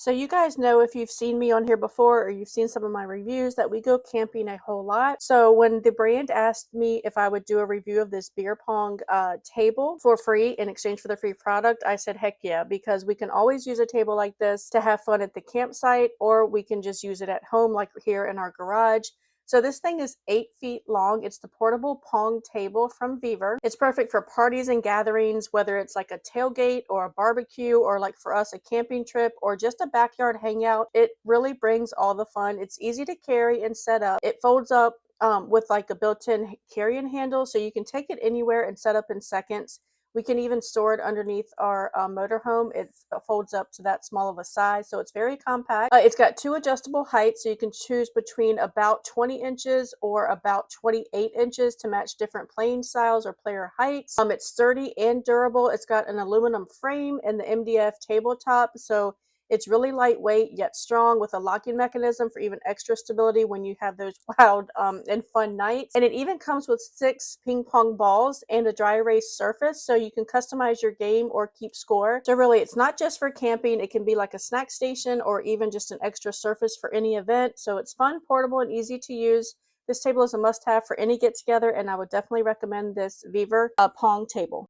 So you guys know, if you've seen me on here before or you've seen some of my reviews, that we go camping a whole lot. So when the brand asked me if I would do a review of this beer pong table for free in exchange for the free product, I said heck yeah, because we can always use a table like this to have fun at the campsite, or we can just use it at home like here in our garage. So this thing is 8 feet long. It's the Portable Pong Table from Vevor. It's perfect for parties and gatherings, whether it's like a tailgate or a barbecue, or like for us, a camping trip or just a backyard hangout. It really brings all the fun. It's easy to carry and set up. It folds up with like a built-in carrying handle, so you can take it anywhere and set up in seconds. We can even store it underneath our motorhome. It folds up to that small of a size, so it's very compact. It's got 2 adjustable heights, so you can choose between about 20 inches or about 28 inches to match different playing styles or player heights. It's sturdy and durable. It's got an aluminum frame and the MDF tabletop, so it's really lightweight yet strong, with a locking mechanism for even extra stability when you have those wild and fun nights. And it even comes with 6 ping pong balls and a dry erase surface, so you can customize your game or keep score. So really, it's not just for camping. It can be like a snack station or even just an extra surface for any event. So it's fun, portable, and easy to use. This table is a must-have for any get-together, and I would definitely recommend this Vevor Pong table.